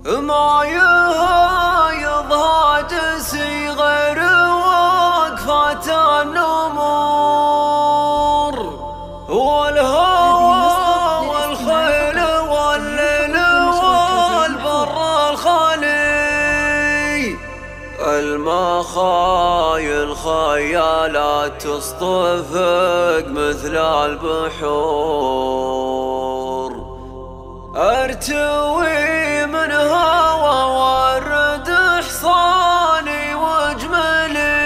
ما يهايض هاجسي غير وقفة النمور والهوى والخيل والليل والبر الخالي. المخايل خيالات تصطفق مثل البحور، ارتوي من هوى ورد حصاني واجملي.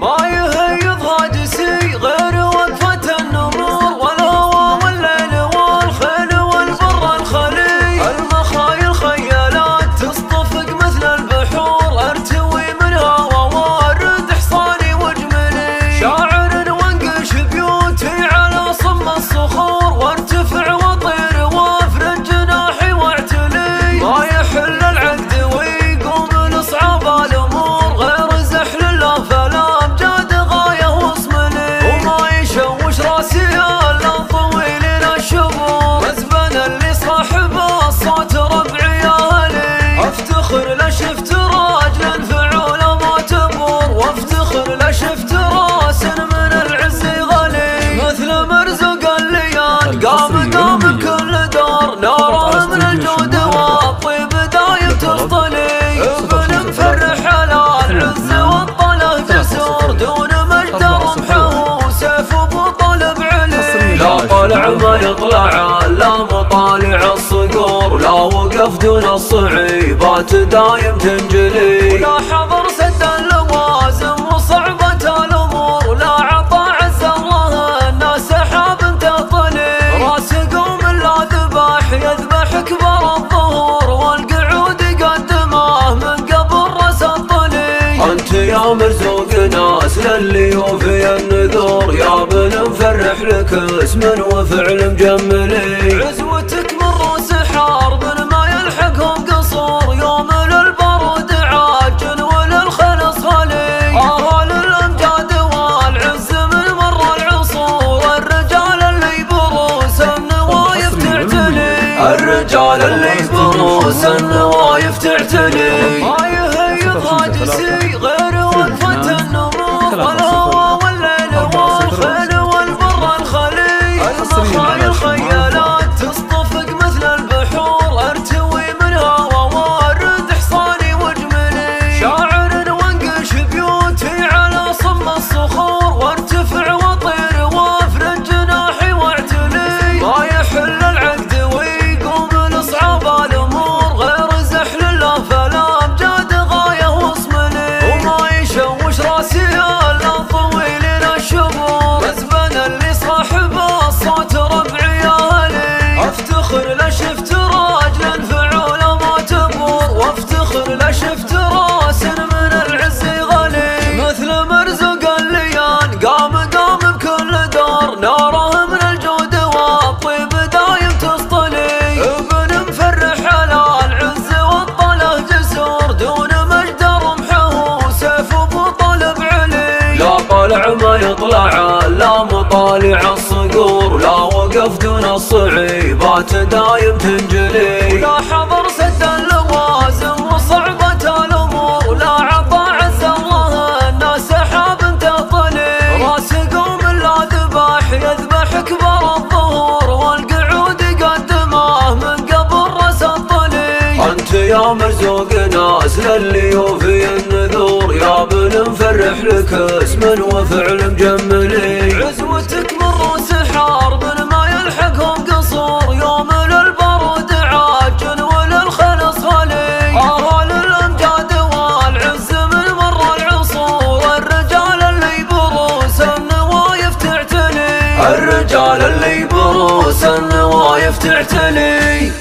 ما يهيض هاجسي غير وقفة النمور والهوى والليل والخيل والبر الخلي. المخايل خيالات تصطفق مثل البحور، ارتوي من هوى ورد حصاني واجملي. شاعر وانقش بيوتي على صم الصخور، وارتفع وطير وافرد جناحي واعتلي. ما يحل العقد ويقوم لصعاب الامور، غير زحل الله فالامجاد غايه واصملي. وما يشوش راسي الا طويل الشبور، مزبن اللي صاحب الصوت ربعي اهلي. افتخر لا شفت راجل فعول ما تبور، وافتخر لا شفت راس من العز غلي. مثل مرزق الليان قام بكل دار، ناره من الجود والطيب دايم تسطلي. ابن مفرح على العز والطله جسور، دون مجد رمحه وسيف بطلب علي. لا طلع ما يطلع لا مطالع الصقور، لا وقف دون الصعيبات دايم تنجلي. ولا حضر سد اللوازم وصعبة الامور، ولا عطى عز الله الناس حاب تطلي. راس قوم لا ذبح يذبح كبر الظهور، والقعود يقدمه من قبل راس الطلي. انت يا مرزوق ناس للي يوفي النذور، يا ابن مفرح لك اسم وفعل مجملي. عزوتك من روس حارب ما يلحقهم قصور، يوم للبرود عاجل وللخلص خلي. اهل الامجاد والعز من مر العصور، الرجال اللي بروس النوايف تعتلي. الرجال اللي بروس النوايف تعتلي. ما يهيض هاجسي غير وقفة النمور، والهوى والليل والخيل والبر الخلي. المخايل خيالات تصطفق مثل البحور، ارتوي من هوى ورد حصاني واجملي. شاعر وانقش بيوتي على صم الصخور، وارتفع وطير وافرد جناحي واعتلي. ما يحل العقد ويقوم لصعاب الامور، غير زحل الله فالامجاد غايه واصملي. وما يشوش راسي الا طويل الشبور، مزبن اللي صاحب الصوت ربعي اهلي. افتخر لا شفت راجل فعول ما تبور، وافتخر لا شفت راس من العز غلي. مثل مرزق الليان قام بكل دار، ناره من الجود والطيب دايم تسطلي. ابن مفرح على العز والطله جسور، دون مجد رمحه وسيف بطلب علي. لا طلع ما يطلع لا مطالع الصقور، لا وقف دون الصعيبات دايم تنجلي. ولا حضر سد اللوازم وصعبة الامور، ولا عطى عز الله الناس حاب تطلي. راس قوم لا ذبح يذبح كبر الظهور، والقعود يقدمه من قبل راس الطلي. انت يا مرزوق ناس للي يوفي النذور، يا ابن مفرح لك اسم وفعل مجملي. عزوتك من روس حارب ما يلحقهم قصور، يوم للبرود عاجل وللخلص خلي. اهل الامجاد والعز من مر العصور، الرجال اللي بروس النوايف تعتلي. الرجال اللي بروس النوايف تعتلي.